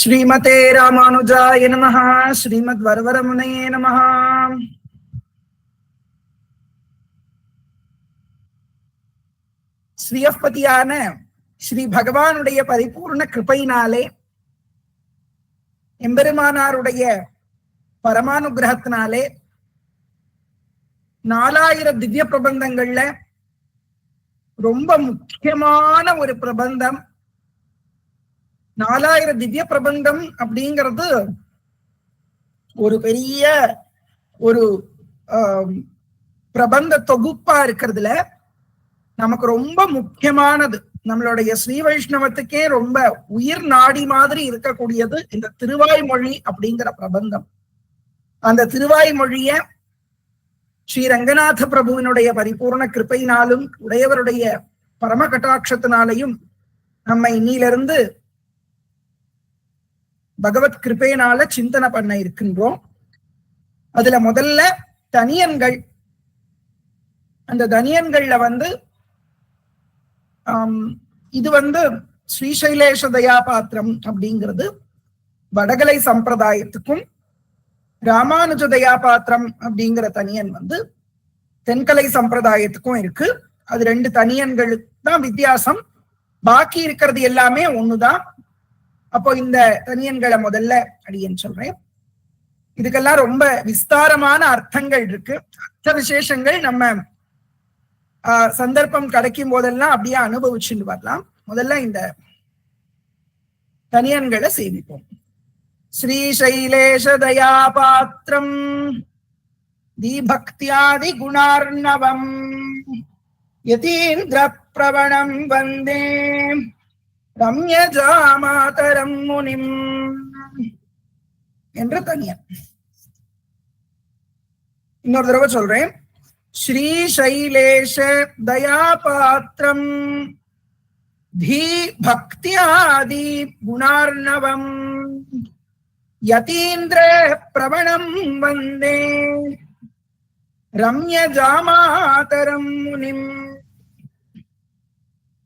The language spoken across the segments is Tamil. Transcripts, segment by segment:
ஸ்ரீமதே ராமானுஜாய நமஹ. ஸ்ரீமத் வரவரமுனையே நமஹ. ஸ்ரீயப்பதியான ஸ்ரீ பகவானுடைய பரிபூர்ண கிருபையினாலே, எம்பெருமானாருடைய பரமானுகிரகத்தினாலே 4000 திவ்ய பிரபந்தங்கள்ல ரொம்ப முக்கியமான ஒரு பிரபந்தம். 4000 திவ்ய பிரபந்தம் அப்படிங்கிறது ஒரு பெரிய ஒரு பிரபந்த தொகுப்பா இருக்கிறதுல நமக்கு ரொம்ப முக்கியமானது. நம்மளுடைய ஸ்ரீ வைஷ்ணவத்துக்கே ரொம்ப உயிர் நாடி மாதிரி இருக்கக்கூடியது இந்த திருவாய்மொழி அப்படிங்கிற பிரபந்தம். அந்த திருவாய்மொழிய ஸ்ரீ ரங்கநாத பிரபுவினுடைய பரிபூர்ண கிருப்பையினாலும் உடையவருடைய பரம கட்டாட்சத்தினாலையும் நம்ம இன்னிலிருந்து பகவத் கிருப்பையினால சிந்தனை பண்ண இருக்கின்றோம். அதுல முதல்ல தனியன்கள். அந்த தனியன்கள்ல இது ஸ்ரீசைலேஷ தயாபாத்திரம் அப்படிங்கிறது வடகலை சம்பிரதாயத்துக்கும், ராமானுஜ தயாபாத்திரம் அப்படிங்கிற தனியன் தென்கலை சம்பிரதாயத்துக்கும் இருக்கு. அது 2 தனியன்களுக்கு தான் வித்தியாசம். பாக்கி இருக்கிறது எல்லாமே ஒண்ணுதான். அப்போ இந்த தனியன்களை முதல்ல அடியேன் சொல்றேன். இதுக்கெல்லாம் ரொம்ப விஸ்தாரமான அர்த்தங்கள் இருக்கு. அர்த்த விசேஷங்கள் நம்ம சந்தர்ப்பம் கிடைக்கும் போதெல்லாம் அப்படியே அனுபவிச்சுட்டு வரலாம். முதல்ல இந்த தனியன்களை சேவிப்போம். ஸ்ரீசைலேஷ தயாபாத்திரம் தீபக்தியாதி குணார்ணவம் யதீந்திர பிரவணம் வந்தே ரம்யஜாமாதரம் முனிம் என்ற தனியன். இன்னொரு தடவை சொல்றேன். ஸ்ரீசைலேஷ தயாபாத்திரம் தீபக்தியாதி குணார்ணவம் யதீந்திர பிரவணம் வந்தே ரம்யஜாமாதரம் முனிம்.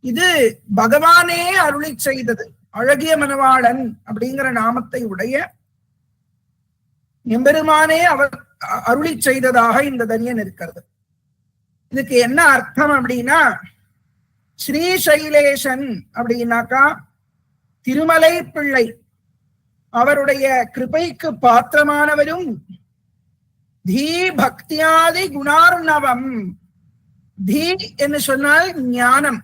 இது பகவானே அருளி செய்தது. அழகிய மணவாளன் அப்படிங்கிற நாமத்தை உடைய எம்பெருமானே அவர் அருளி செய்ததாக இந்த தனியன் இருக்கிறது. இதுக்கு என்ன அர்த்தம் அப்படின்னா, ஸ்ரீசைலேஷன் அப்படின்னாக்கா திருமலை பிள்ளை, அவருடைய கிருபைக்கு பாத்திரமானவரும், தீ பக்தியாதி குணார்ணவம். தீ என்று சொன்னால் ஞானம்.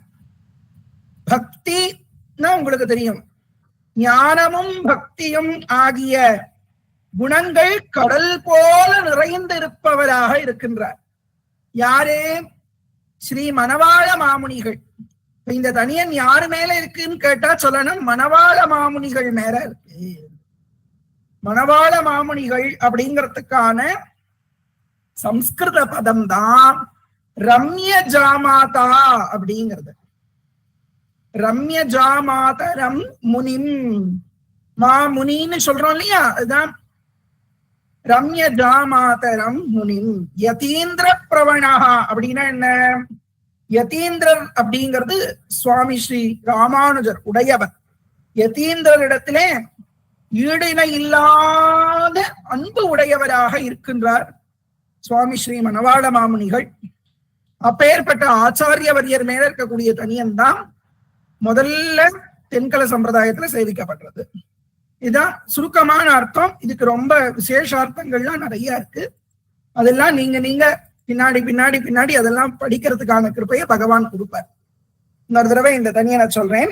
பக்தினா உங்களுக்கு தெரியும், ஞானமும் பக்தியும் ஆகிய குணங்கள் கடல் போல நிறைந்திருப்பவராக இருக்கின்றார். யாரே? ஸ்ரீ மணவாள மாமுனிகள். இந்த தனியன் யாரு மேல இருக்குன்னு கேட்டா சொல்லணும், மணவாள மாமுனிகள் மேல இருக்கு. மணவாள மாமுனிகள் அப்படிங்கிறதுக்கான சம்ஸ்கிருத பதம் தான் ரம்ய ஜாமாதா அப்படிங்கிறது. ரம்ய ஜாமாதரம் முனிம். மாமுனின்னு சொல்றோம் இல்லையா, அதுதான் ரம்ய ஜாமாதரம் முனிம். யதீந்திர பிரவணா அப்படின்னா என்ன? யதீந்திரர் அப்படிங்கிறது சுவாமி ஸ்ரீ ராமானுஜர் உடையவர். யதீந்திரரிடத்திலே ஈடிணை இல்லாத அன்பு உடையவராக இருக்கின்றார் சுவாமி ஸ்ரீ மணவாள மாமுனிகள். அப்பேற்பட்ட ஆச்சாரியவரியர் மேல இருக்கக்கூடிய தனியன் தான் முதல்ல தென்கல சம்பிரதாயத்துல சேவிக்கப்படுறது. இதுதான் சுருக்கமான அர்த்தம். இதுக்கு ரொம்ப விசேஷார்த்தங்கள்லாம் நிறைய இருக்கு. அதெல்லாம் நீங்க பின்னாடி பின்னாடி பின்னாடி அதெல்லாம் படிக்கிறதுக்கான கிருப்பையை பகவான் கொடுப்பார். இன்னொரு தடவை இந்த தனியனை சொல்றேன்.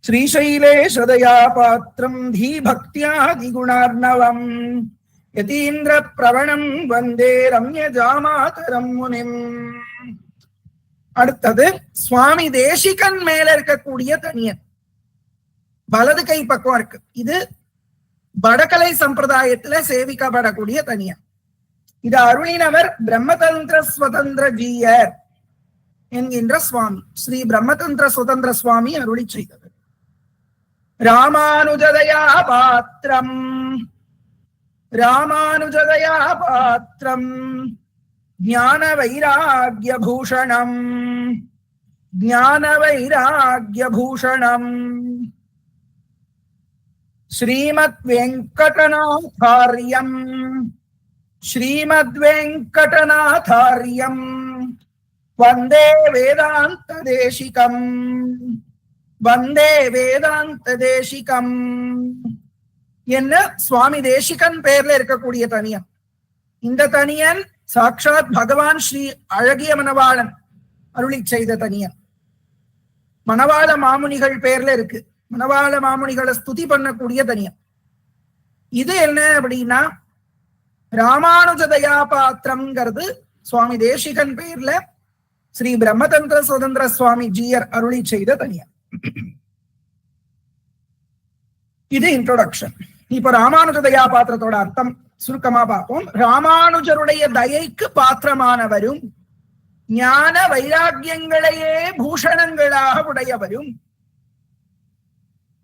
ஸ்ரீசைலேஷ தயாபாத்திரம் தீபக்தியாதி குணார்ணவம் யதீந்திர பிரவணம் வந்தே ரம்ய ஜாமாதரம் முனிம். அடுத்தது சுவாமி தேசிகன் மேல இருக்கக்கூடிய தனியன். வலது கை பக்கம் இருக்கு. இது வடகலை சம்பிரதாயத்துல சேவிக்கப்படக்கூடிய தனியன். இது அருளினவர் பிரம்மதந்திர சுதந்திர ஜீயர் என்கின்ற சுவாமி. ஸ்ரீ பிரம்மதந்திர சுதந்திர சுவாமி அருளி செய்தது. ராமானுஜதயா பாத்திரம் ராமானுஜதயா பாத்திரம் ஞான வைராக்ய பூஷணம் ஞான வைராக்ய பூஷணம் ஸ்ரீமத் வெங்கடநாதார்யம் ஸ்ரீமத் வெங்கடநாதார்யம் வந்தே வேதாந்த தேசிகம் வந்தே வேதாந்த தேசிகம் என்ன சுவாமி தேசிகன் பேர்ல இருக்கக்கூடிய தனியன். இந்த தனியன் சாட்சாத் பகவான் ஸ்ரீ அழகிய மணவாளன் அருளி செய்த தனியன். மணவாள மாமுனிகள் பேர்ல இருக்கு. மணவாள மாமுனிகளை ஸ்துதி பண்ணக்கூடிய தனியன். இது என்ன அப்படின்னா ராமானுஜதயா பாத்திரம்ங்கிறது சுவாமி தேசிகன் பேர்ல ஸ்ரீ பிரம்மதந்திர சுதந்திர சுவாமி ஜீயர் அருளி செய்த தனியன். இது இன்ட்ரோடக்ஷன். இப்ப ராமானுஜதயா பாத்திரத்தோட அர்த்தம் சுருக்கமா பார்ப்போம். ராமானுஜருடைய தயைக்கு பாத்திரமானவரும் ஞான வைராக்கியங்களையே பூஷணங்களாக உடையவரும்.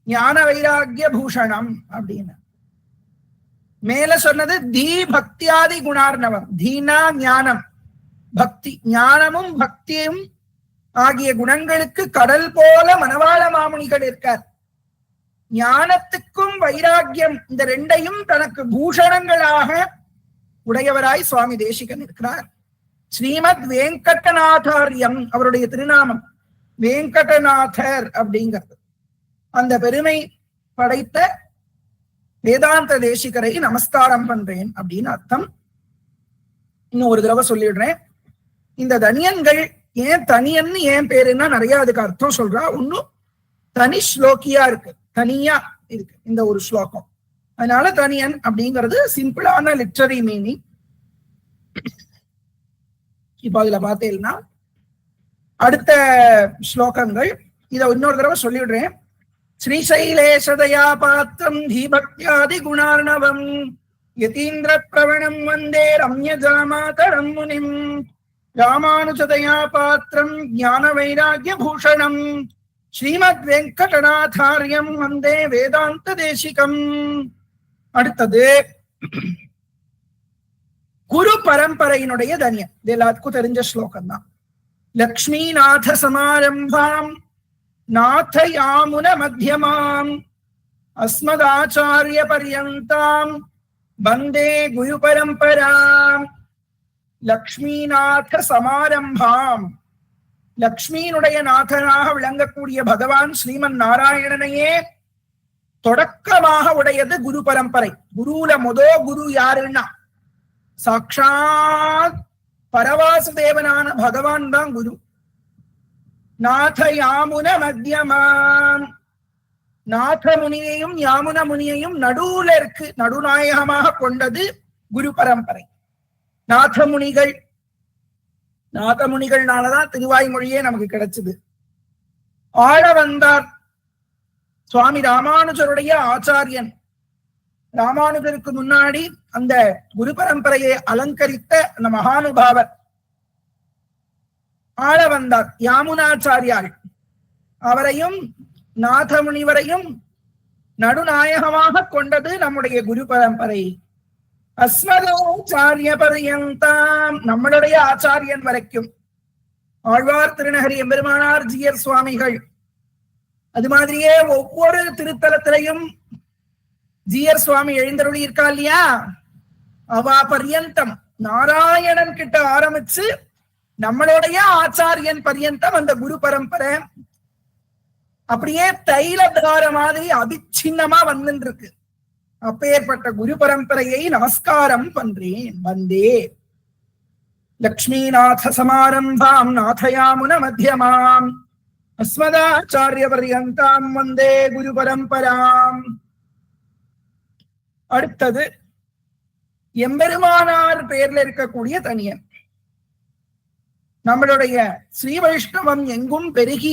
ஞான வைராக்கிய பூஷணம் அப்படின்னு மேல சொன்னது தீ பக்தியாதி குணார்ணவம். தீனா ஞானம், பக்தி. ஞானமும் பக்தியும் ஆகிய குணங்களுக்கு கடல் போல மணவாள மாமுனிகள் இருக்கார். ஞானத்துக்கும் வைராக்கியம் இந்த ரெண்டையும் தனக்கு பூஷணங்களாக உடையவராய் சுவாமி தேசிகன் இருக்கிறார். ஸ்ரீமத் வெங்கடநாதார்யம் அவருடைய திருநாமம். வெங்கடநாதர் அப்படிங்கிறது அந்த பெருமை படைத்த வேதாந்த தேசிகரை நமஸ்காரம் பண்றேன் அப்படின்னு அர்த்தம். இன்னும் ஒரு தடவை சொல்லிடுறேன். இந்த தனியன்கள் ஏன் தனியன்னு ஏன் பேருன்னா நிறைய அதுக்கு அர்த்தம் சொல்றா. ஒன்னும் தனி ஸ்லோக்கியா இருக்கு, தனியா இருக்கு இந்த ஒரு ஸ்லோகம். அதனால தனியன் அப்படிங்கிறது சிம்பிளான லிட்டரரி மீனிங். இப்ப அதுல பார்த்தீங்கன்னா அடுத்த ஸ்லோகங்கள் இத இன்னொரு தடவை சொல்லிடுறேன். ஸ்ரீசைலேஷதயா பாத்திரம் தீபக்தியாதி குணார்ணவம் யதீந்திர பிரவணம் வந்தே ரம்யஜாமாதரம் முனிம் ராமானுஜதயா பாத்திரம் ஞான வைராக்கிய பூஷணம் ஸ்ரீமத் வெங்கடநாதார்யம் வந்தே வேதாந்த தேசிகம். அடுத்தது குரு பரம்பரையினுடைய தனியன். இது எல்லாத்துக்கும் தெரிஞ்ச ஸ்லோகம் தான். லக்ஷ்மிநாத சமாரம்பாம் நாதயாமுன மத்தியமாம் அஸ்மதாச்சாரிய பர்யந்தாம் வந்தே குரு பரம்பராம். லக்ஷ்மிநாத சமாரம்பாம். லக்ஷ்மியினுடைய நாதனாக விளங்கக்கூடிய பகவான் ஸ்ரீமன் நாராயணனையே தொடக்கமாக உடையது குரு பரம்பரை. குருல குரு யாருன்னா சாட்சாத் பரவாசுதேவனான பகவான் தான் குரு. நாத யாமுன மத்தியமாம். நாத முனியையும் யாமுன முனியையும் நடுவுல இருக்கு, நடுநாயகமாக கொண்டது குரு பரம்பரை. நாதமுனிகள்னாலதான் திருவாய்மொழியே நமக்கு கிடைச்சது. ஆள வந்தார் சுவாமி ராமானுஜருடைய ஆச்சாரியன். ராமானுஜருக்கு முன்னாடி அந்த குரு பரம்பரையை அலங்கரித்த அந்த மகானுபாவர் ஆள வந்தார் யாமுனாச்சாரியார். அவரையும் நாதமுனிவரையும் நடுநாயகமாக கொண்டது நம்முடைய குரு பரம்பரை. அஸ்மதாச்சாரிய பர்யந்தாம். நம்மளுடைய ஆச்சாரியன் வரைக்கும் ஆழ்வார் திருநகரி எம்பெருமானார் ஜீயர் சுவாமிகள். அது மாதிரியே ஒவ்வொரு திருத்தலத்திலையும் ஜீயர் சுவாமி எழுந்தருளி இருக்கா இல்லையா, அவா பர்யந்தம் நாராயணன் கிட்ட ஆரம்பிச்சு நம்மளுடைய ஆச்சாரியன் பர்யந்தம் அந்த குரு பரம்பரை அப்படியே தைலதார மாதிரி அபிச்சின்னமா வந்துட்டு இருக்கு. அப்பேற்பட்ட குரு பரம்பரையை நமஸ்காரம் பண்றேன். வந்தே லக்ஷ்மிநாத சமாரம்பாம் நாதயாமுன மத்தியமாம் அஸ்மதாச்சாரிய பர்யந்தாம் வந்தே குரு பரம்பராம். அடுத்தது எம்பெருமானார் பேர்ல இருக்கக்கூடிய தனியன். நம்மளுடைய ஸ்ரீ வைஷ்ணவம் எங்கும் பெருகி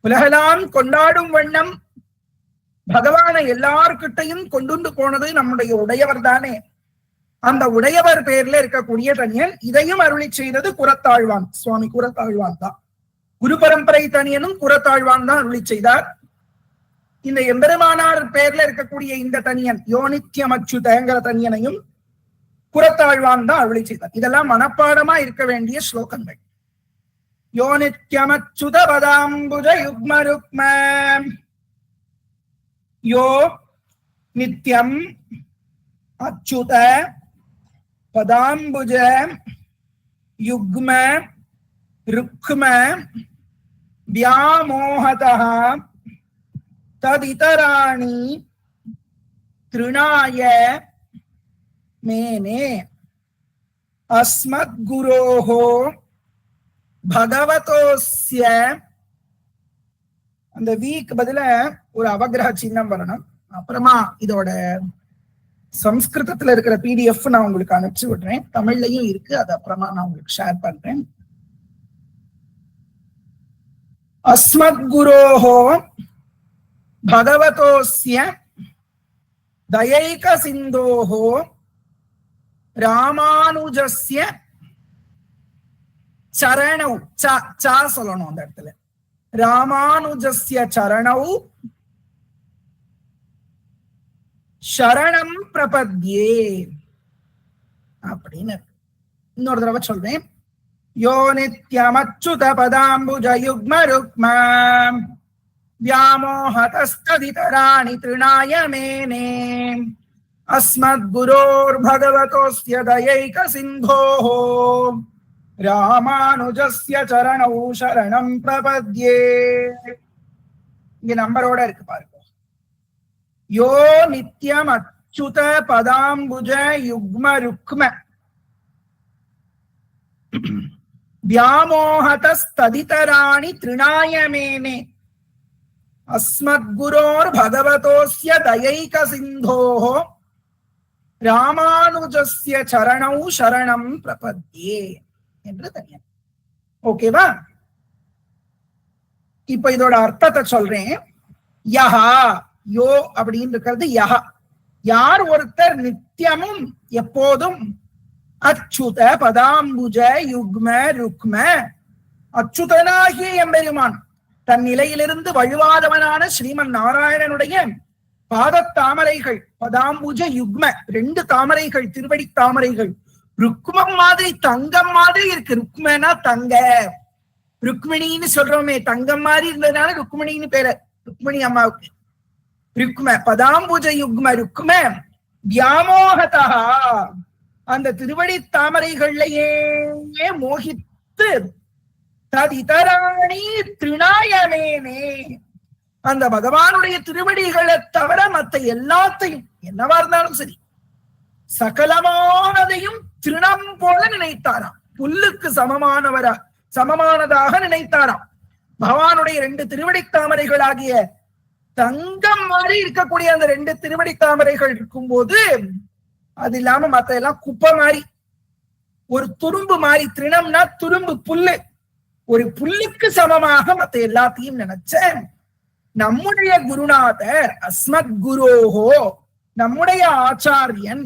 உலகெல்லாம் கொண்டாடும் வண்ணம் பகவானை எல்லார்கிட்டையும் கொண்டு போனது நம்முடைய உடையவர் தானே. அந்த உடையவர் பேர்ல இருக்கக்கூடிய தனியன். இதையும் அருளி செய்தது குரத்தாழ்வான். சுவாமி குரத்தாழ்வான் தான். குரு பரம்பரை தனியனும் குரத்தாழ்வான் தான் அருளி செய்தார். இந்த எம்பெருமானார் பேர்ல இருக்கக்கூடிய இந்த தனியன் யோனித்யம் அச்சுதங்கிற தனியனையும் குரத்தாழ்வான் தான் அருளி செய்தார். இதெல்லாம் மனப்பாடமா இருக்க வேண்டிய ஸ்லோகங்கள். யோனித்யம் அச்சுத பதாம்புஜ யுக்ம ருக்ம யோ நித்யம் அச்சுத பதாம்புஜ யுக்ம ருக்ம வியாமோஹதஹ ததிதராணி திருணாய மேனே அஸ்மத்குரோஹோ பகவதோஸ்ய. அந்த வீக் பதில ஒரு அவகிரக சின்னம் வரணும். அப்புறமா இதோட சம்ஸ்கிருதத்துல இருக்கிற PDF நான் உங்களுக்கு அனுப்பிச்சு விடுறேன். தமிழ்லயும் இருக்கு, அது அப்புறமா நான் உங்களுக்கு ஷேர் பண்றேன். அஸ்மத்குரோஹோ பகவதோஸ்ய தயைக சிந்தோஹோ ராமானுஜஸ்ய சரணௌ சா சொல்லணும் அந்த இடத்துல. ராமானுஜஸ்ய சரணௌ சரணம் பிரபத்யே அப்படின்னு இன்னொரு தடவை சொல்றேன். யோ நித்யமச்சுத பதாம்புஜ யுக்ம ருக்ம வியாமோஹதஸ்ததிதராணி திருணாய மேனே அஸ்மத்குரோர் பகவதோஸ்ய தயைக சிந்தோஹோ ராமானுஜஸ்ய சரணௌ சரணம் பிரபத்யே. இங்க நம்பரோட இருக்கு பாருங்க. யோ நித்யம் அச்சுத பதாம்புஜ யுக்ம ருக்ம வியாமோஹதஸ்ததிதராணி திருணாய மேனே அஸ்மத்குரோர் பகவதோஸ்ய தயைக சிந்தோஹோ ராமானுஜஸ்ய சரணௌ சரணம் பிரபத்யே என்று தனியா. ஓகேவா? இப்ப இதோட அர்த்தத்தை சொல்றேன். யஹா யோ அப்படின்னு இருக்கிறது யஹா, யார் ஒருத்தர் நித்தியமும் எப்போதும் அச்சுத பதாம்புஜ யுக்ம ருக்ம, அச்சுதனாகிய எம்பெருமான் தன் நிலையிலிருந்து வழுவாதவனான ஸ்ரீமன் நாராயணனுடைய பாதத்தாமரைகள், பதாம்புஜ யுக்ம 2 தாமரைகள், திருவடி தாமரைகள், ருக்மம் மாதிரி தங்கம் மாதிரி இருக்கு. ருக்மனா தங்க, ருக்மிணின்னு சொல்றோமே, தங்கம் மாதிரி இருந்ததுனால ருக்மிணின்னு பேரு ருக்மிணி அம்மாவுக்கு. ருக்ம பதாம்புஜ யுக்ம ருக்ம வியாமோகதா, அந்த திருவடி தாமரைகள்லயே மோகித்து ததிதராணி திருணாயமேனே, அந்த பகவானுடைய திருவடிகளை தவிர மற்ற எல்லாத்தையும் என்னவா இருந்தாலும் சரி சகலமானதையும் திருணம் போல நினைத்தாராம். புல்லுக்கு சமமானதாக நினைத்தாராம். பகவானுடைய 2 திருவடி தாமரைகளாகிய தங்கம் மாதிரி இருக்கக்கூடிய அந்த 2 திருவடி தாமரைகள் இருக்கும் போது அது இல்லாம மத்த எல்லாம் குப்பை மாதிரி, ஒரு துரும்பு மாதிரி. திருணம்னா துரும்பு, புல்லு. ஒரு புல்லுக்கு சமமாக மத்த எல்லாத்தையும் நினைச்ச நம்முடைய குருநாதர் அஸ்மத் குரோஹோ, நம்முடைய ஆச்சாரியன்,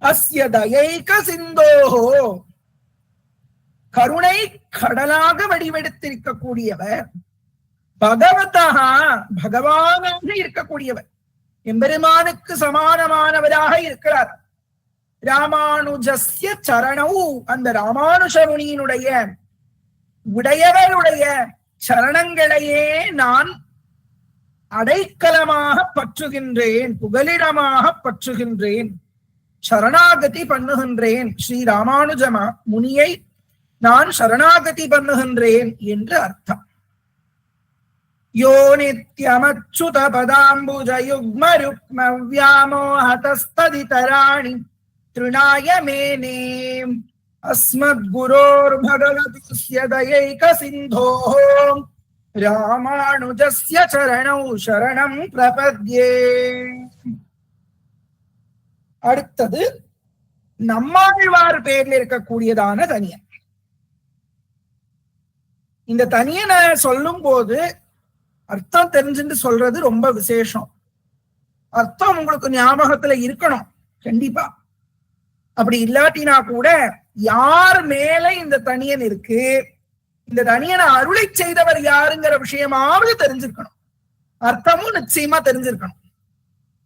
அஸ்ய தயைக சிந்தோஹோ, கருணை கடலாக வடிவெடுத்திருக்கக்கூடியவர், பகவதா பகவானாக இருக்கக்கூடியவர், எம்பெருமானுக்கு சமானமானவராக இருக்கிறார். ராமானுஜஸ்ய சரணௌ, அந்த ராமானுஷ முனியினுடைய உடையவருடைய சரணங்களையே நான் அடைக்கலமாக பற்றுகின்றேன், புகலிடமாக பற்றுகின்றேன், சரணாகதி பண்ணுகின்றேன். ஸ்ரீ ராமானுஜ முனியை நான் சரணாகதி பண்ணுகின்றேன் என்று அர்த்தம். யோ நித்யமச்சுத பதாம்புஜ யுக்ம ருக்ம வியாமோஹதஸ்ததிதராணி திருணாய மேனே அஸ்மத்குரோர் பகவதோஸ்ய தயைக சிந்தோஹோ ராமானுஜஸ்ய சரணௌ சரணம் பிரபத்யே. அடுத்தது நம்மாழ்வார் பேர்ல இருக்கக்கூடியதான தனியன். இந்த தனியனை சொல்லும் போது அர்த்தம் தெரிஞ்சுட்டு சொல்றது ரொம்ப விசேஷம். அர்த்தம் உங்களுக்கு ஞாபகத்துல இருக்கணும் கண்டிப்பா. அப்படி இல்லாட்டினா கூட யார் மேல இந்த தனியன் இருக்கு, இந்த தனியனை அருளை செய்தவர் யாருங்கிற விஷயமாவது தெரிஞ்சிருக்கணும், அர்த்தமும் நிச்சயமா தெரிஞ்சிருக்கணும்.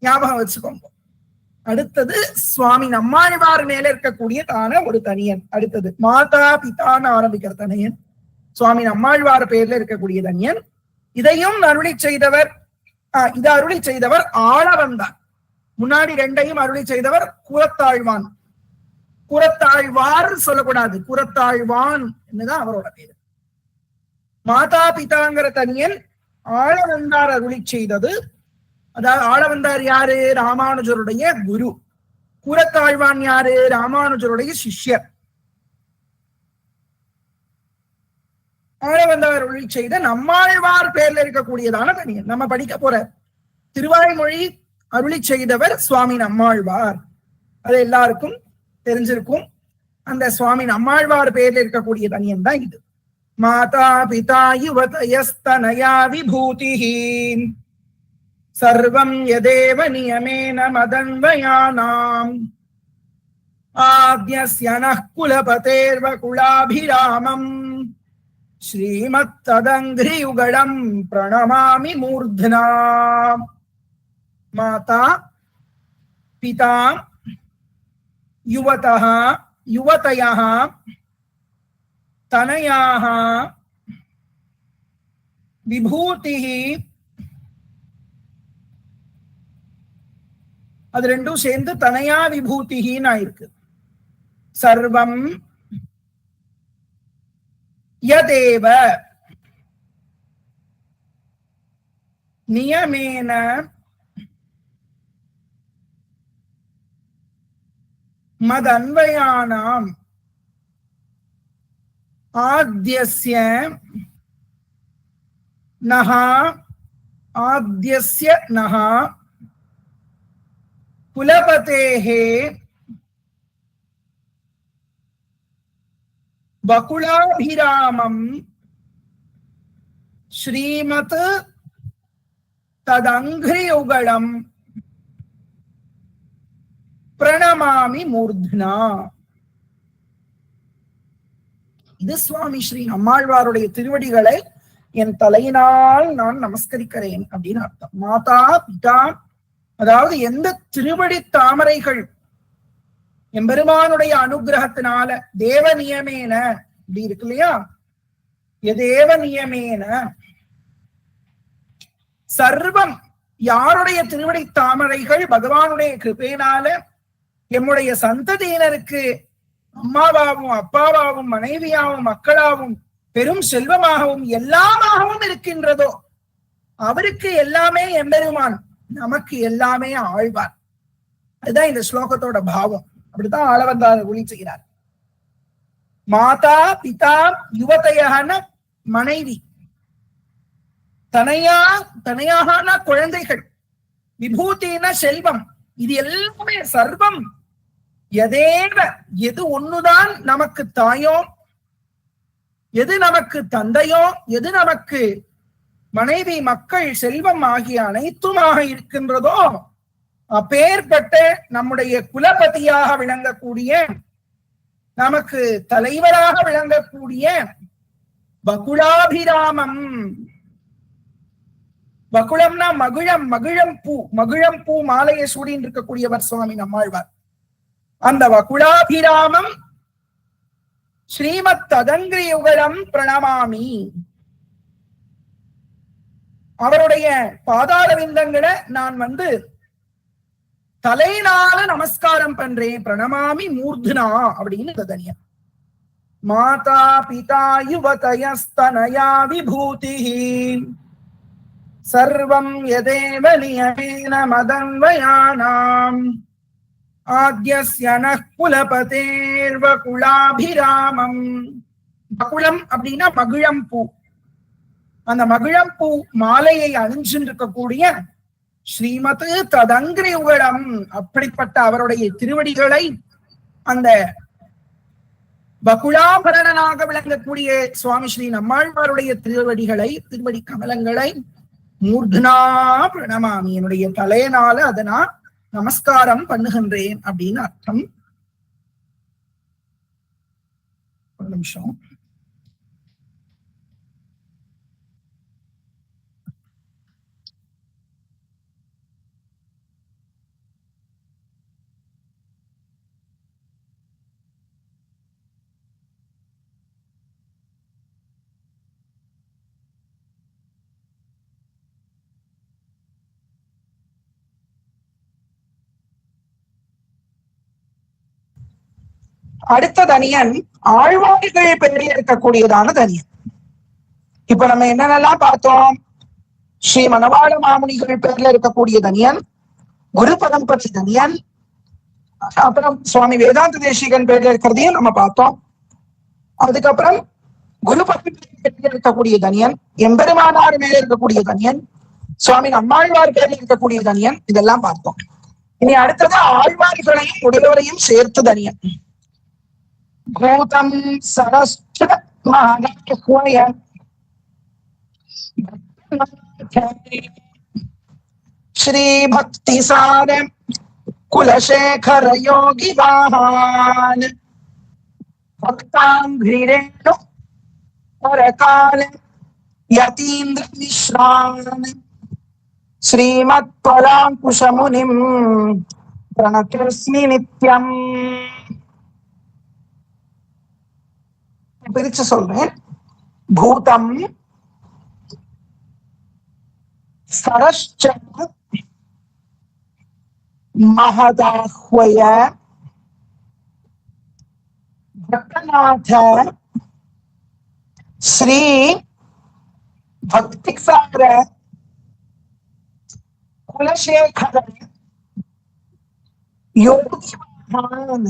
ஞாபகம் வச்சுக்கோங்க. அடுத்தது சுவாமி நம்மாழ்வார் மேல இருக்கக்கூடிய தான ஒரு தனியன். அடுத்தது மாதா பிதான்னு ஆரம்பிக்கிற தனியன் சுவாமி நம்மாழ்வார் பேர்ல இருக்கக்கூடிய தனியன். இதையும் அருளை செய்தவர் இதை அருளி செய்தவர் ஆளவந்தார். முன்னாடி ரெண்டையும் அருளி செய்தவர் கூரத்தாழ்வான். கூரத்தாழ்வார் சொல்லக்கூடாது, கூரத்தாழ்வான் என்னதான் அவரோட பேரு. மாதா பிதாங்கிற தனியன் ஆளவந்தார் அருளி செய்தது. அதாவது ஆளவந்தார் யாரு? ராமானுஜருடைய குரு. கூரத்தாழ்வான் யாரு? ராமானுஜருடைய சிஷ்யர். ஆளவந்தார் அருளி செய்த நம்மாழ்வார் பேர்ல இருக்கக்கூடியதான தனியன். நம்ம படிக்க போற திருவாய்மொழி அருளி செய்தவர் சுவாமி நம்மாழ்வார். அது எல்லாருக்கும் தெரிஞ்சிருக்கும். அந்த சுவாமி நம்மாழ்வார் பேர்ல இருக்கக்கூடிய தனியன் தான் இது. மாதா பிதா யுவதயஸ்தனயா விபூதிஹி சர்வம் யதேவ நியமேன மதன்வயானாம் ஆத்யஸ்ய நः குலபதேர்வ குலாபிராமம் ஸ்ரீமத்ததங்கிரியுகடம் பிரணமாமி மூர்த்னா. மாதா பிதா யுவதः யுவதயः தனயாः விபூதிஹி, அது ரெண்டும் சேர்ந்து தனயா விபூதிஹின்னு ஆயிருக்கு. சர்வம் யதேவ நியமேன மதன்வயானாம் ஆத்யஸ்ய நஹ ஆத்யஸ்ய நஹ குலபதேஹே வகுளாபிராமம் ஸ்ரீமத் ததங்கிரியுகடம் பிரணமாமி மூர்த்னா. இது சுவாமி ஸ்ரீ நம்மாழ்வாருடைய திருவடிகளை என் தலையினால் நான் நமஸ்கரிக்கிறேன் அப்படின்னு அர்த்தம். மாதா பிதா, அதாவது எந்த திருவடி தாமரைகள் எம்பெருமானுடைய அனுகிரகத்தினால தேவ நியமேன இப்படி இருக்கு இல்லையா, எதேவ நியமேன சர்வம், யாருடைய திருவடி தாமரைகள் பகவானுடைய கிருபையினால எம்முடைய சந்ததியினருக்கு அம்மாவாகவும் அப்பாவாகவும் மனைவியாகவும் மக்களாகவும் பெரும் செல்வமாகவும் எல்லாமாகவும் இருக்கின்றதோ அவருக்கு எல்லாமே எம்பெருமான், நமக்கு எல்லாமே ஆழ்வார். அதுதான் இந்த ஸ்லோகத்தோட பாவம். அப்படித்தான் ஆளவந்தார் ஒளி செய்கிறார். மாதா பிதா யுவதையான மனைவி, தனையா தனையான குழந்தைகள், விபூதின செல்வம், இது எல்லாமே சர்வம் எதேவ, எது ஒண்ணுதான் நமக்கு தாயோ, எது நமக்கு தந்தையோ, எது நமக்கு மனைவி மக்கள் செல்வம் ஆகிய அனைத்துமாக இருக்கின்றதோ அப்பேற்பட்ட நம்முடைய குலபதியாக விளங்கக்கூடிய, நமக்கு தலைவராக விளங்கக்கூடிய வகுளாபிராமம். வகுளம்னா மகிழம், மகிழம் பூ, மகிழம் பூ மாலையை சூடின்னு இருக்கக்கூடியவர் சுவாமி நம்மாழ்வார். அந்த வகுளாபிராமம் ஸ்ரீமத் ததங்கிரியுகடம் பிரணமாமி, அவருடைய பாதார விந்தங்களை நான் தலையினால நமஸ்காரம் பண்றேன். பிரணமாமி மூர்த்னா அப்படின்னு தனியா. மாதா பிதா யுவதயஸ்தனயா விபூதிஹி சர்வம் யதேவ நியமேன மதன்வயானாம் ஆத்யஸ்ய நः குலபதேர்வ குலாபிராமம். பகுளம் அப்படின்னா மகிழம் பூ. அந்த மகிழம் பூ மாலையை அணிஞ்சிருக்கக்கூடிய ஸ்ரீமத் ததங்கிரியுகடம், அப்படிப்பட்ட அவருடைய திருவடிகளை, அந்த பகுளாபரணனாக விளங்கக்கூடிய சுவாமி ஸ்ரீ நம்மாழ்வாருடைய திருவடிகளை, திருவடி கமலங்களை மூர்த்னா பிரணமாமி, என்னுடைய தலையினால அதை நான் நமஸ்காரம் பண்ணுகின்றேன் அப்படின்னு அர்த்தம். ஒரு நிமிஷம். அடுத்த தனியன் ஆழ்வார்கள் பேரில் இருக்கக்கூடியதான தனியன். இப்ப நம்ம என்னென்னலாம் பார்த்தோம்? ஸ்ரீ மணவாள மாமுனிகள் பேர்ல இருக்கக்கூடிய தனியன், குரு பரம்பரை தனியன், அப்புறம் சுவாமி வேதாந்த தேசிகன் பேர்ல இருக்கிறதையும் நம்ம பார்த்தோம். அதுக்கப்புறம் குரு பரம்பரை இருக்கக்கூடிய தனியன், எம்பெருமானார் மேல இருக்கக்கூடிய தனியன், சுவாமி நம்மாழ்வார் பேர்ல இருக்கக்கூடிய தனியன், இதெல்லாம் பார்த்தோம். இனி அடுத்தது ஆழ்வார்களையும் உடையவரையும் சேர்த்து தனியன். பூதம் சரஸ்ட ஸ்ரீ பக்தி சார குலசேகர யோகி வாஹான் பக்தாங்கிரேணு பரகால யதீந்திர மிஸ்ரான் ஸ்ரீமத் பராங்குஷ முனிம் பிரணதோஸ்மி நித்யம். பிரிச்சு சொல்றேன். பூதம் சரஸ்ச மஹதாஹ்வய பக்தநாத ஸ்ரீ பக்திசார குலசேகர யோகி வாஹான்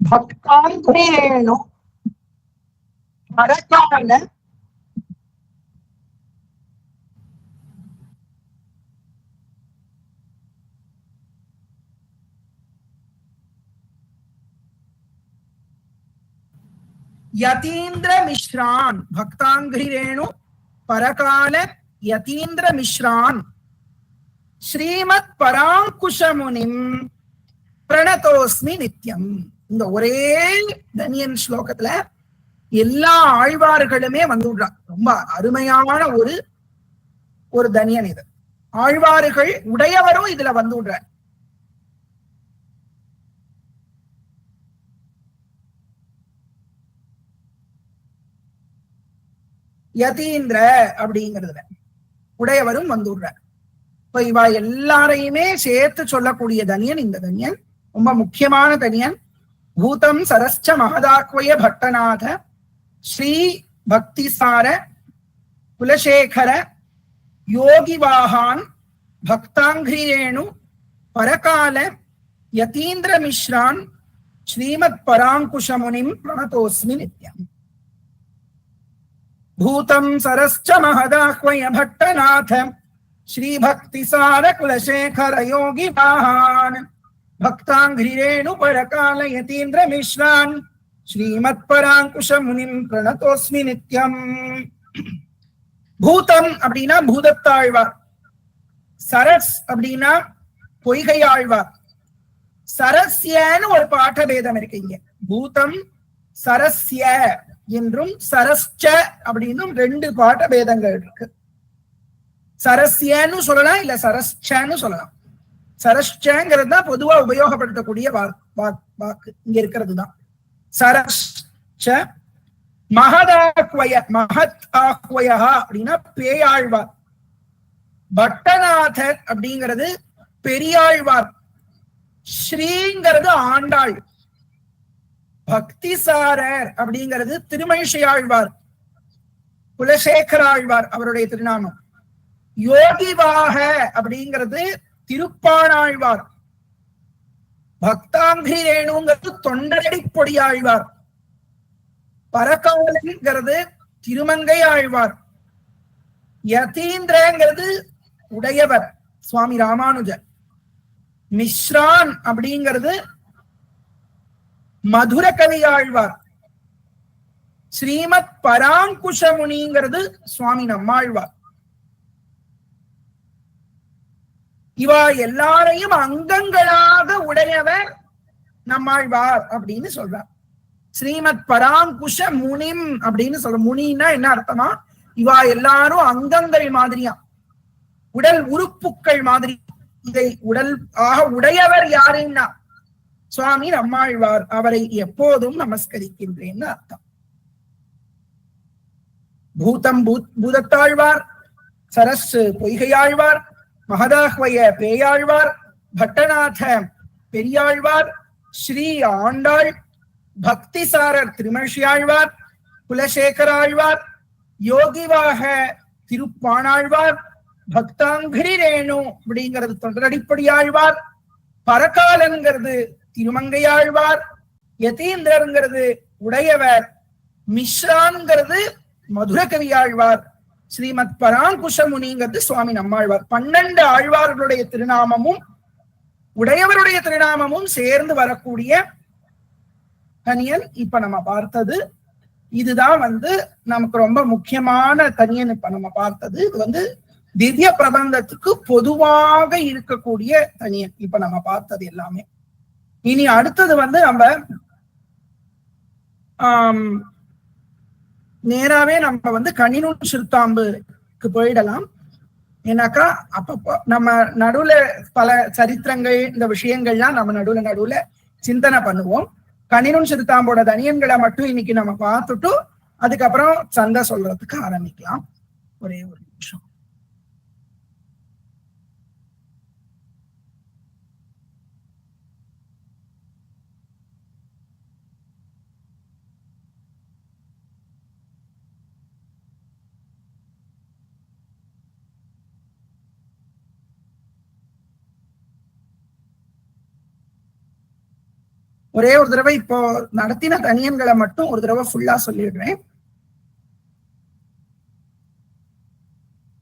பக்தாங்கிரேணு பரகால யதீந்திர மிஸ்ரான், பக்தாங்கிரேணு பரகால யதீந்திர மிஸ்ரான் ஸ்ரீமத் பராங்குஷ முனிம் பிரணதோஸ்மி நித்யம். இந்த ஒரே தனியன் ஸ்லோகத்துல எல்லா ஆழ்வார்களுமே வந்துடுறார். ரொம்ப அருமையான ஒரு தனியன் இது. ஆழ்வார்கள் உடையவரும் இதுல வந்துடுறார். யதீந்திர அப்படிங்கிறதுல உடையவரும் வந்துடுறார். இப்ப இவ எல்லாரையுமே சேர்த்து சொல்லக்கூடிய தனியன் இந்த தனியன். ரொம்ப முக்கியமான தனியன். பூதம் சரஸ்ச மகதாக்வய பட்டநாத ஸ்ரீ பக்திசார குலசேகர யோகி வாஹான் பக்தாங்கிரேணு பரகால யதீந்திர மிஸ்ரான் ஸ்ரீமத் பராங்குஷ முனிம் பிரணதோஸ்மி நித்யம். பூதம் சரஸ்ச மஹதாஹ்வய பட்டநாத ஸ்ரீ பக்திசார குலசேகர யோகி வாஹான் பக்தாங்கிரேணு பரகால யதீந்திர மிஸ்ரான் ஸ்ரீமத் பராங்குஷ முனிம் பிரணதோஸ்மி நித்யம். பூதம் அப்படின்னா பூதத்தாழ்வார், சரஸ் அப்படின்னா பொய்கையாழ்வார். சரஸ்யன்னு ஒரு பாட்ட பேதம் இருக்கு இங்க. பூதம் சரஸ்ய என்றும் சரஸ்ச அப்படின்னும் ரெண்டு பாட்ட பேதங்கள் இருக்கு. சரஸ்யன்னு சொல்லலாம், இல்ல சரஸ்சன்னு சொல்லலாம். சரஸ்சங்கிறது தான் பொதுவா உபயோகப்படுத்தக்கூடிய வாக்கு இங்க இருக்கிறது தான். சரஸ்ச மகதாக்வய, மகத் ஆக்வயா அப்படின்னா பேயாழ்வார். பட்டநாதர் அப்படிங்கிறது பெரியாழ்வார். ஸ்ரீங்கிறது ஆண்டாள். பக்திசாரர் அப்படிங்கிறது திருமழிசையாழ்வார், குலசேகராழ்வார் அவருடைய திருநாமம். யோகிவாக அப்படிங்கிறது திருப்பாணாழ்வார். பக்தாங்கிரேணுங்கிறது தொண்டரடி பொடியாழ்வார். பரகாலங்கிறது திருமங்கை ஆழ்வார். யதீந்திரங்கிறது உடையவர் சுவாமி ராமானுஜர். மிஸ்ரான் அப்படிங்கிறது மதுர கவியாழ்வார். ஸ்ரீமத் பராங்குஷ முனிங்கிறது சுவாமி நம்மாழ்வார். இவா எல்லாரையும் அங்கங்களாக உடையவர் நம்மாழ்வார் அப்படின்னு சொல்றார். ஸ்ரீமத் பராங்குஷ முனிம் அப்படின்னு சொல்ற. முனின்னா என்ன அர்த்தமா? இவா எல்லாரும் அங்கங்கள் மாதிரியா, உடல் உறுப்புக்கள் மாதிரி. இதை உடல் ஆக உடையவர் யாருன்னா சுவாமி நம்மாழ்வார். அவரை எப்போதும் நமஸ்கரிக்கின்றேன்னு அர்த்தம். பூதம் பூதத்தாழ்வார், சரஸ் பொய்கையாழ்வார், மகதாஹ்வய பேயாழ்வார், பட்டநாத பெரியாழ்வார், ஸ்ரீ ஆண்டாள், பக்திசாரர் திருமழியாழ்வார், குலசேகராழ்வார், யோகிவாக திருப்பாணாழ்வார், பக்தாங்கிரி ரேணு அப்படிங்கிறது தொண்டரடிப்படியாழ்வார், பரகாலன்கிறது திருமங்கையாழ்வார், யதீந்திரங்கிறது உடையவர், மிஸ்ரான்கிறது மதுர கவியாழ்வார், ஸ்ரீமத் பராங்குஷ முனிங்கிறது சுவாமி நம்மாழ்வார். 12 ஆழ்வார்களுடைய திருநாமமும் உடையவருடைய திருநாமமும் சேர்ந்து வரக்கூடிய தனியன் இப்ப நம்ம பார்த்தது. இதுதான் நமக்கு ரொம்ப முக்கியமான தனியன் இப்ப நம்ம பார்த்தது. இது திவ்ய பிரபந்தத்துக்கு பொதுவாக இருக்கக்கூடிய தனியன் இப்ப நம்ம பார்த்தது எல்லாமே. இனி அடுத்தது நம்ம நேராவே நம்ம கணினுன் சிறுத்தாம்புக்கு போயிடலாம். ஏன்னாக்கா அப்ப நம்ம நடுவுல பல சரித்திரங்கள் இந்த விஷயங்கள்லாம் நம்ம நடுவுல சிந்தனை பண்ணுவோம். கணினுன் சிறுத்தாம்போட தனியன்களை மட்டும் இன்னைக்கு நம்ம பார்த்துட்டு அதுக்கப்புறம் சந்தை சொல்றதுக்கு ஆரம்பிக்கலாம். ஒரே ஒரு நிமிஷம். ஒரே ஒரு தடவை இப்போ நடத்தின தனியன்களை மட்டும் ஒரு தடவை ஃபுல்லா சொல்லிடுறேன்.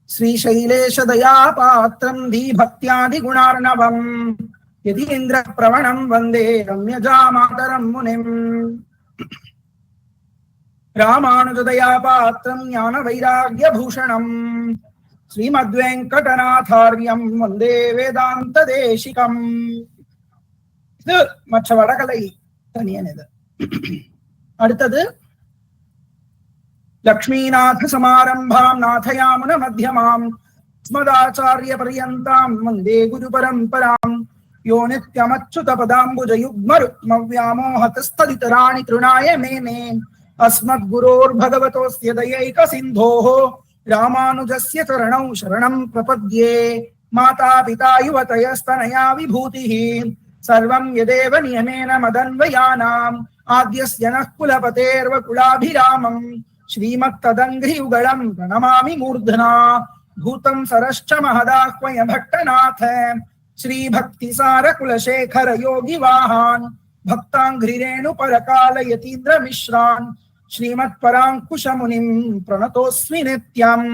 ஸ்ரீ சைலேஷ தயா பாத்திரம் தீபக்தியாதி குணார்ணவம் யதீந்திர பிரவணம் வந்தே ரம்யஜா மாதரம் முனிம் ராமானுஜதயா பாத்திரம் ஞான வைராகிய பூஷணம் ஸ்ரீமத்வேங்கடநாதார்யம் வந்தே வேதாந்த தேசிகம். இது மற்ற வடகலை தனியன். இது அடுத்தது லக்ஷ்மீநாத சமாரம்பாம் நாதயாமுன மத்தியமாம் ஸ்மதாச்சாரிய பர்யந்தாம் வந்தே குரு பரம்பராம் யோ நித்யமச்சுத பதாம்புஜ யுக்ம ருக்ம வியாமோஹதஸ்ததிதராணி த்ருணாய மேனே அஸ்மத் குரோர் பகவதோஸ்ய தயைக சிந்தோஹ ராமானுஜஸ்ய சரணௌ சரணம் பிரபத்யே. மாதா பிதா யுவதயஸ்தனயா விபூதிः सर्वं यदेव नियमेन मदन्वयानाम् आद्यस्य नः कुलपतेर्वकुलाभिरामम् श्रीमत्तदङ्घ्रियुगलम् प्रणमामि मूर्धना भूतं सरश्च महदाह्वय भट्टनाथ श्रीभक्तिसार कुलशेखर योगिवाहान् भक्ताङ्घ्रिरेणु परकाल यतीन्द्र मिश्रान् श्रीमत्पराङ्कुशमुनिम् प्रणतोऽस्मि नित्यम्.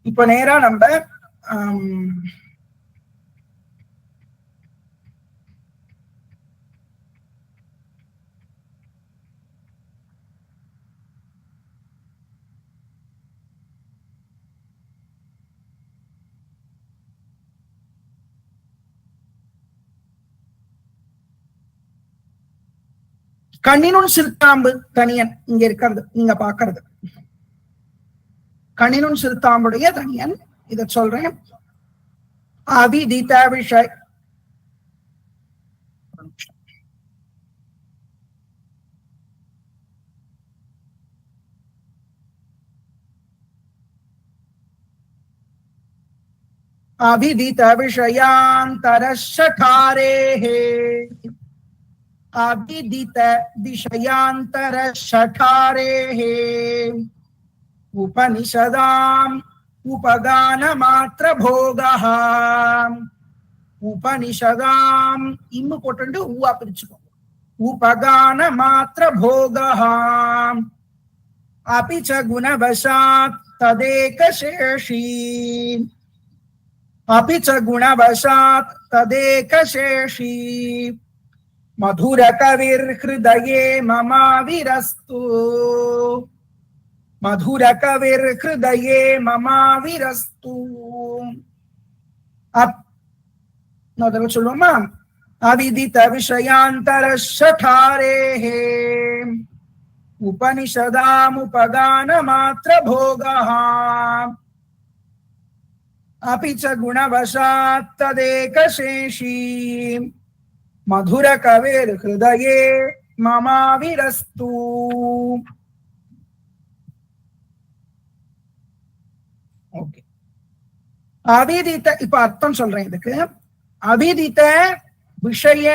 இப்ப நேரா நம்ம கண்ணினுன் சிறுத்தாம்பு தனியன் இங்க இருக்கிறது நீங்க பாக்குறது. கண்ணினுன் சிறுத்தாம்புடைய தனியன் இத சொல்றேன். அபிதித விஷய अभिदित विषयांतरशठारेः अभिदित विषयांतरशठारेः उपनिषदाम् उपगान मात्र भोगः उपनिषदाम् इम्मु पोट्टु ऊवा पिरिच्चुको उपगान मात्र भोगः अपि च गुणवशात् तदेकशेषी अपि च गुणवशात् तदेकशेषी मधुरकविर्हृदये ममाविरस्तु मधुरकविर्हृदये ममाविरस्तु. சொல்லுமா अविदित विषयांतरशठारेः उपनिषदामुपगान मात्र भोगः अपि च गुणवशात् तदेकशेषी मधुरकविर्हृदये ममाविरस्तु. ஓகே, அவிதித்த இப்ப அர்த்தம் சொல்றேன் இதுக்கு. அவிதித்த விஷய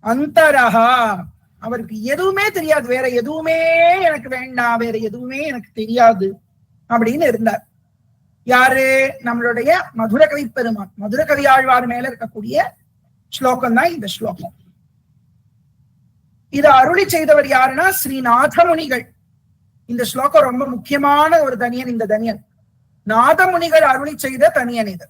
அந்தரஹா, அவருக்கு எதுவுமே தெரியாது, வேற எதுவுமே எனக்கு வேண்டாம், வேற எதுவுமே எனக்கு தெரியாது அப்படின்னு இருந்தார். யாரு? நம்மளுடைய மதுரகவி பெருமான். மதுரகவி ஆழ்வார் மேல இருக்கக்கூடிய ஸ்லோகம் தான் இந்த ஸ்லோகம். இதை அருளி செய்தவர் யாருன்னா ஸ்ரீநாதமுனிகள். இந்த ஸ்லோகம் ரொம்ப முக்கியமான ஒரு தனியன். இந்த தனியன் நாதமுனிகள் அருளி செய்த தனியன். இது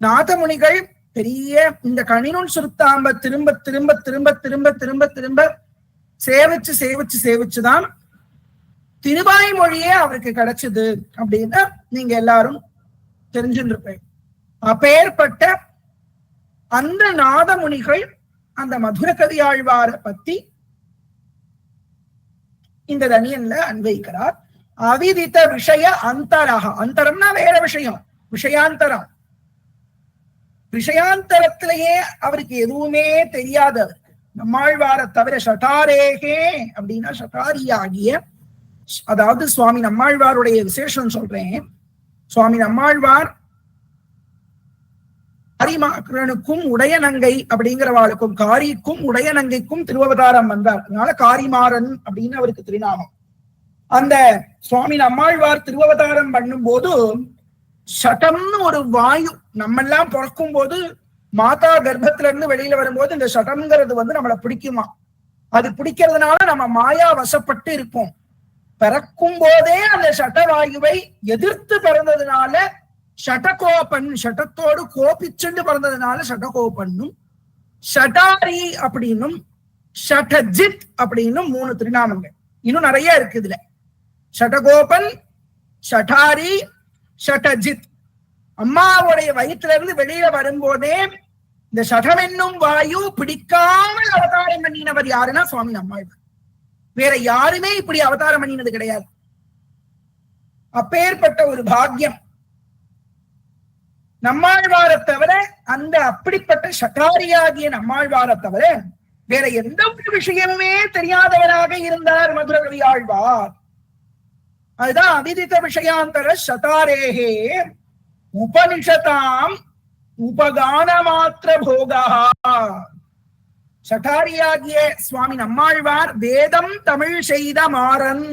நாதமுனிகள் பெரிய இந்த கணினுள் சுருத்தாம்ப திரும்ப திரும்ப திரும்ப திரும்ப திரும்ப திரும்ப சேவிச்சு சேவிச்சு சேவிச்சுதான் திருவாய்மொழியே அவருக்கு கிடைச்சது அப்படின்னு நீங்க எல்லாரும் தெரிஞ்சுருப்பேன். அப்பேற்பட்ட அந்த நாதமுனிகள் அந்த மதுரகவி ஆழ்வாரை பத்தி இந்த தனியன்ல அன்வைக்கிறார். அவிதித்த விஷய அந்தரக. அந்தரம்னா வேற விஷயம், விஷயாந்தரம். விஷயாந்தரத்திலேயே அவருக்கு எதுவுமே தெரியாதவர். நம்மாழ்வாரை தவிர ஷட்டாரேகே அப்படின்னா ஷட்டாரியாகிய, அதாவது சுவாமி நம்மாழ்வாருடைய விசேஷம் சொல்றேன். சுவாமி நம்மாழ்வார் காரிமாறனுக்கும் உடையநங்கை அப்படிங்கிறவாளுக்கும், காரிக்கும் உடையநங்கைக்கும் திருவவதாரம் வந்தார். அதனால காரிமாறன் அப்படின்னு அவருக்கு திருநாமம். அந்த சுவாமி நம்மாழ்வார் திருவவதாரம் பண்ணும் போது ஷட்டம்னு ஒரு வாயு, நம்ம எல்லாம் பிறக்கும் போது மாதா கர்ப்பத்துல இருந்து வெளியில வரும்போது இந்த ஷட்டம்ங்கிறது நம்மளை பிடிக்குமா? அது பிடிக்கிறதுனால நம்ம மாயா வசப்பட்டு இருப்போம். பிறக்கும் போதே அந்த ஷட்டவாயுவை எதிர்த்து பிறந்ததுனால ஷட்டகோபன், ஷட்டத்தோடு கோபிச்சுண்டு பிறந்ததுனால ஷட்டகோபன்னும், ஷட்டாரி அப்படின்னும் ஷட்டஜித் அப்படின்னும் 3 திருநாமங்கள். இன்னும் நிறைய இருக்கு இதுல. ஷட்டகோபன், ஷட்டாரி, ஷட்டஜித். அம்மாவுடைய வயிற்றுல இருந்து வெளியில வரும்போதே இந்த ஷடம் என்னும் வாயு பிடிக்காமல் அவதாரம் பண்ணினவர் யாருன்னா சுவாமி நம்மாழ்வார். வேற யாருமே இப்படி அவதாரம் பண்ணினது கிடையாது. அப்பேற்பட்ட ஒரு பாக்கியம் நம்மாழ்வாரை தவிர, அந்த அப்படிப்பட்ட ஷட்டாரியாகிய நம்மாழ்வாரை தவிர வேற எந்த ஒரு விஷயமுமே தெரியாதவராக இருந்தார் மதுரகவி ஆழ்வார். அதுதான் அவிதித்த விஷயாந்தர ஷட்டாரேகே உபனிஷதாம் உபகான மாத்திர போகா. ஷட்டாரியாகிய சுவாமி நம்மாழ்வார் வேதம் தமிழ் செய்த மாறன்.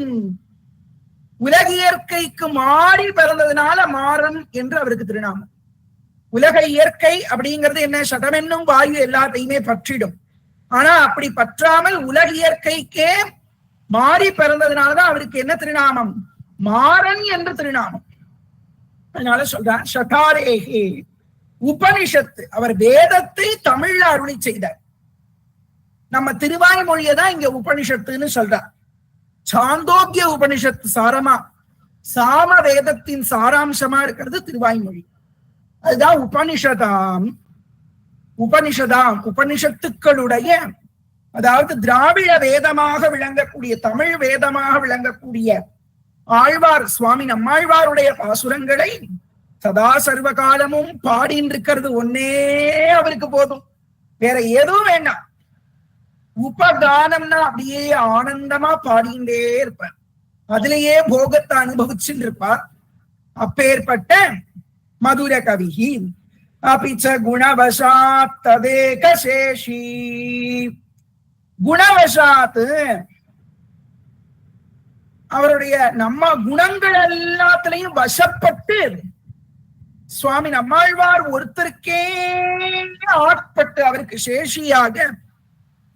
உலக இயற்கைக்கு மாறி பிறந்ததுனால மாறன் என்று அவருக்கு திருநாமம். உலக இயற்கை அப்படிங்கிறது என்ன? ஷடம் என்னும் வாயு எல்லாத்தையுமே பற்றிடும். ஆனா அப்படி பற்றாமல் உலக இயற்கைக்கே மாறி பிறந்ததுனாலதான் அவருக்கு என்ன திருநாமம்? மாறன் என்று திருநாமம். அதனால சொல்றார் ஷட்டாரேகே உபனிஷத்து. அவர் வேதத்தை தமிழ்ல அருளி செய்தார். நம்ம திருவாய்மொழியை தான் இங்க உபனிஷத்துன்னு சொல்றார். சாந்தோக்கிய உபனிஷத்து சாரமா, சாம வேதத்தின் சாராம்சமா இருக்கிறது திருவாய்மொழி. அதுதான் உபனிஷதாம். உபனிஷதாம் உபனிஷத்துக்களுடைய, அதாவது திராவிட வேதமாக விளங்கக்கூடிய, தமிழ் வேதமாக விளங்கக்கூடிய ஆழ்வார் சுவாமி நம்மாழ்வாருடைய பாசுரங்களை சதா சர்வ காலமும் பாடின்னு இருக்கிறது ஒன்னே அவருக்கு போதும். வேற எதுவும் வேண்டாம். உபகானம்னா அப்படியே ஆனந்தமா பாடிண்டே இருப்பார். அதுலேயே போகத்தை அனுபவிச்சுட்டு இருப்பார். அப்பேற்பட்ட மதுர கவிஹி அபிச்ச குணவசாத் ததேக சேஷி. குணவசாத் அவருடைய நம்ம குணங்கள் எல்லாத்திலையும் வசப்பட்டு சுவாமி நம்மாழ்வார் ஒருத்தருக்கே ஆட்பட்டு அவருக்கு சேஷியாக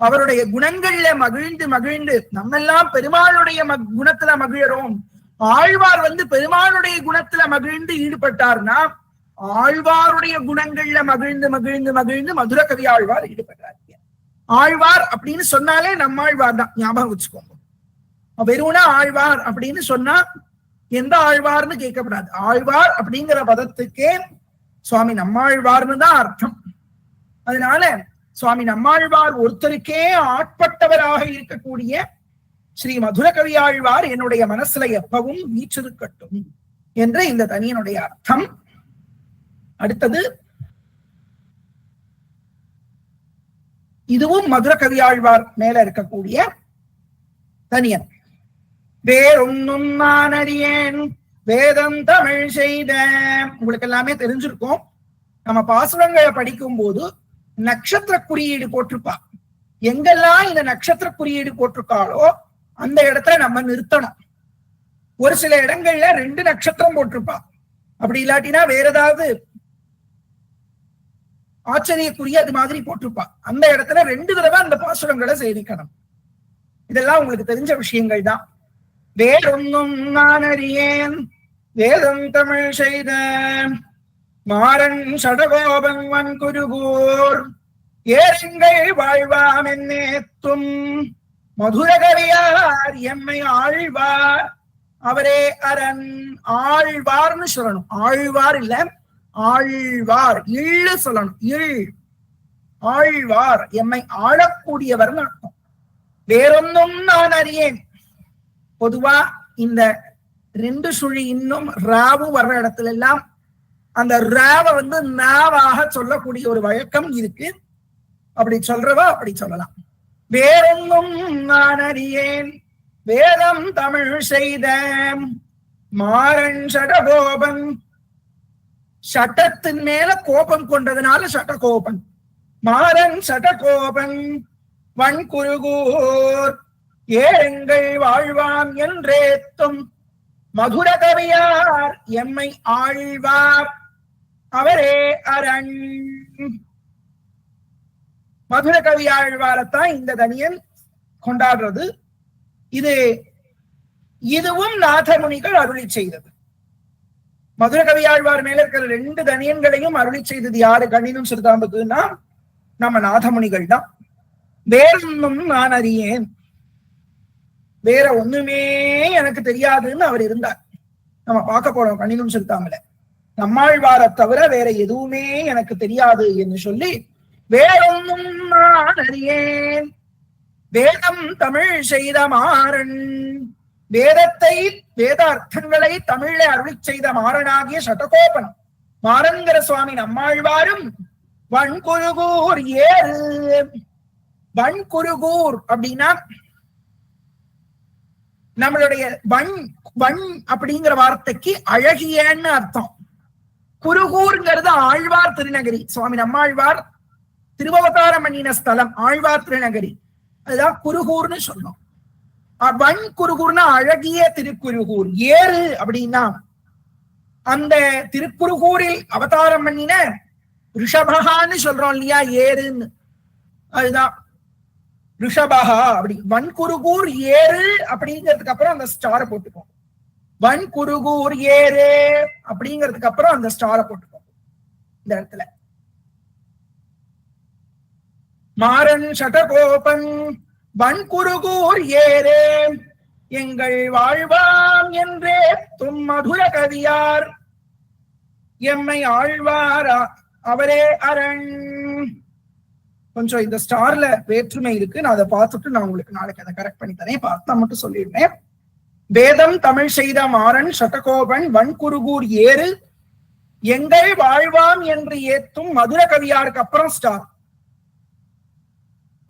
அவருடைய குணங்கள்ல மகிழ்ந்து மகிழ்ந்து, நம்ம எல்லாம் பெருமாளுடைய குணத்துல மகிழறோம். ஆழ்வார் பெருமாளுடைய குணத்துல மகிழ்ந்து ஈடுபட்டார்னா ஆழ்வாருடைய குணங்கள்ல மகிழ்ந்து மகிழ்ந்து மகிழ்ந்து மதுரகவி ஆழ்வார் ஈடுபட்டார். ஆழ்வார் அப்படின்னு சொன்னாலே நம்மாழ்வார் தான், ஞாபகம் வச்சுக்கோங்க. வெறும்னா ஆழ்வார் அப்படின்னு சொன்னா எந்த ஆழ்வார்னு கேட்கப்படாது. ஆழ்வார் அப்படிங்கிற பதத்துக்கே சுவாமி நம்மாழ்வார்னு தான் அர்த்தம். அதனால சுவாமி நம்மாழ்வார் ஒருத்தருக்கே ஆட்பட்டவராக இருக்கக்கூடிய ஸ்ரீ மதுரகவி ஆழ்வார் என்னுடைய மனசுல எப்பவும் வீற்றிருக்கட்டும் என்ற இந்த தனியனுடைய அர்த்தம். அடுத்தது இதுவும் மதுரகவி ஆழ்வார் மேல இருக்கக்கூடிய தனியன். வேறொன்னும் நான் அறியேன் வேதம் தமிழ் செய்த. உங்களுக்கு எல்லாமே தெரிஞ்சிருக்கும். நம்ம பாசுரங்களை படிக்கும் போது நட்சத்திர குறியீடு போட்டிருப்பா. எங்கெல்லாம் இந்த நட்சத்திர குறியீடு போட்டிருக்காளோ அந்த இடத்துல நம்ம நிறுத்தணும். ஒரு சில இடங்கள்ல 2 நட்சத்திரம் போட்டிருப்பா. அப்படி இல்லாட்டினா வேற ஏதாவது ஆச்சரியக்குரிய அது மாதிரி போட்டிருப்பா. அந்த இடத்துல 2 தடவை அந்த பாசுரங்களை சேவிக்கணும். இதெல்லாம் உங்களுக்கு தெரிஞ்ச விஷயங்கள் தான். வேறொன்னும் நான் அறியேன் வேதம் தமிழ் செய்த மாறன் சடகோபன் வன்குருகூர் ஏறுங்கள் வாழ்வாம் என்னேத்தும் மதுரகவியார் எம்மை ஆழ்வார் அவரே அரண். ஆழ்வார்னு சொல்லணும். ஆழ்வார் இல்ல, ஆழ்வார். இள்ளு சொல்லணும். ஆழ்வார் எம்மை ஆளக்கூடியவர்னு அர்த்தம். வேறொன்னும் நான் அறியேன். பொதுவா இந்த 2 சுழி இன்னும் ராவு வர்ற இடத்துல எல்லாம் அந்த ராவை நாவாக சொல்லக்கூடிய ஒரு வழக்கம் இருக்கு. அப்படி சொல்றவா அப்படி சொல்லலாம். வேறொன்னும் நான் அறியேன் வேதம் தமிழ் செய்த மாறன் சடகோபன். சட்டத்தின் மேல கோபம் கொண்டதுனால சடகோபன். மாறன் சடகோபன் வன்குருகூர் ஏறுங்கள் வாழ்வாம் என்றேத்தும் மதுர கவியார் எம்மை ஆழ்வார் அவரே அரண். மதுர கவி ஆழ்வாரத்தான் இந்த தனியன் கொண்டாடுறது. இதுவும் நாதமுனிகள் அருளி செய்தது. மதுர கவி ஆழ்வார் மேல இருக்கிற 2 தனியன்களையும் அருளி செய்தது யாரு? கண்ணினும் சிறுதாம்புக்குன்னா நம்ம நாதமுனிகள் தான். வேறொன்னும் நான் அறியேன், வேற ஒண்ணுமே எனக்கு தெரியாதுன்னு அவர் இருந்தார். நம்ம பார்க்க போறோம் கண்ணினும் சிறுதாம்பல. நம்மாழ்வாரை தவிர வேற எதுவுமே எனக்கு தெரியாது என்று சொல்லி வேறொன்னும் நான் அறியேன் வேதம் தமிழ் செய்த மாறன். வேத அர்த்தங்களை தமிழை அருளி செய்த மாறனாகிய சடகோபன் மாறன்கிற சுவாமி நம்மாழ்வாரும் வன்குருகூர் ஏறு. வன்குருகூர் அப்படின்னா நம்மளுடைய வன் அப்படிங்கிற வார்த்தைக்கு அழகியன்னு அர்த்தம். குருகூர்ங்கிறது ஆழ்வார் திருநகரி. சுவாமி நம்மாழ்வார் திருவவதாரம் பண்ணின ஸ்தலம் ஆழ்வார் திருநகரி. அதுதான் குருகூர்னு சொன்னோம். வன் குருகூர்னா அழகிய திருக்குருகூர். ஏறு அப்படின்னா அந்த திருக்குருகூரில் அவதாரம் பண்ணின ரிஷபகான்னு சொல்றோம் இல்லையா, ஏறுன்னு. அதுதான் ரிஷபகா. அப்படி வன்குருகூர் ஏறு அப்படிங்கிறதுக்கு அப்புறம் அந்த ஸ்டாரை போட்டுப்போம். வன்குருகூர் ஏறு அப்படிங்கிறதுக்கு அப்புறம் அந்த ஸ்டாரை போட்டுப்போம். இந்த இடத்துல மாறன் சடகோபன் வன்குருகூர் ஏறு எங்கள் வாழ்வாம் என்றே தும் மதுர கவியார் எம்மை ஆழ்வார் அவரே அரண். கொஞ்சம் இந்த ஸ்டார்ல வேற்றுமை இருக்கு. நான் அதை பார்த்துட்டு நான் உங்களுக்கு நாளைக்கு அதை கரெக்ட் பண்ணி தரேன். பார்த்தா மட்டும் சொல்லிடுறேன். வேதம் தமிழ் செய்த மாறன் சடகோபன் வன்குருகூர் ஏறு எங்கள் வாழ்வாம் என்று ஏத்தும் மதுர கவியாருக்கு அப்புறம் ஸ்டார்.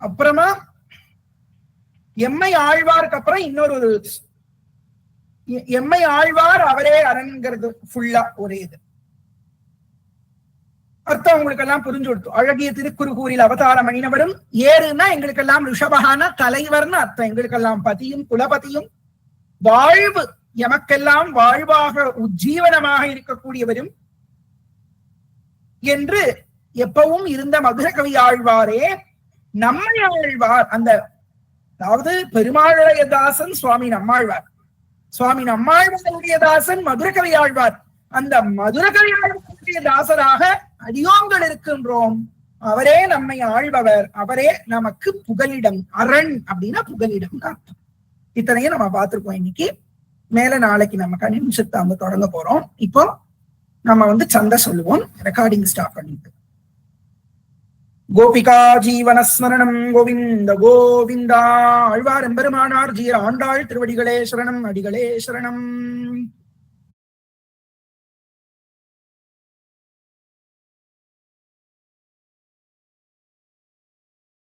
அப்புறமா எம்மை ஆழ்வாருக்கு அப்புறம் இன்னொரு எம்மை ஆழ்வார் அவரே அரண்கிறது ஃபுல்லா ஒரே இது. அர்த்தம் உங்களுக்கு எல்லாம் புரிஞ்சு கொடுத்தோம். அழகிய திருக்குறுகூரில் அவதாரம் பண்ணினவரும் ஏறுனா எங்களுக்கெல்லாம் ரிஷபகான தலைவர்னு அர்த்தம். எங்களுக்கெல்லாம் பதியும் குலபதியும் வாழ்வு எமக்கெல்லாம் வாழ்வாக உஜ்ஜீவனமாக இருக்கக்கூடியவரும் என்று எப்பவும் இருந்த மதுர கவி ஆழ்வாரே நம்மை ஆழ்வார். அந்த அதாவது பெருமாளுடைய தாசன் சுவாமி நம்மாழ்வார், சுவாமி நம்மாழ்வாருடைய தாசன் மதுர கவி ஆழ்வார். அந்த மதுர கவி ஆழ்வாருடைய தாசராக அடியோங்கள் இருக்கின்றோம். அவரே நம்மை ஆழ்பவர், அவரே நமக்கு புகலிடம். அரண் அப்படின்னா புகலிடம் அர்த்தம். இத்தனையும் நம்ம பார்த்திருக்கோம் இன்னைக்கு. மேல நாளைக்கு நம்ம கனிமிஷத்தை தொடங்க போறோம். இப்போ நம்ம சந்த சொல்லுவோம். ரெக்கார்டிங் ஸ்டார்ட் பண்ணிட்டு கோபிகா ஜீவனஸ்மரணம் கோவிந்த கோவிந்தா. ஆழ்வார் எம்பெருமானார் ஜீர ஆண்டாள் திருவடிகளே சரணம், அடிகளே சரணம்.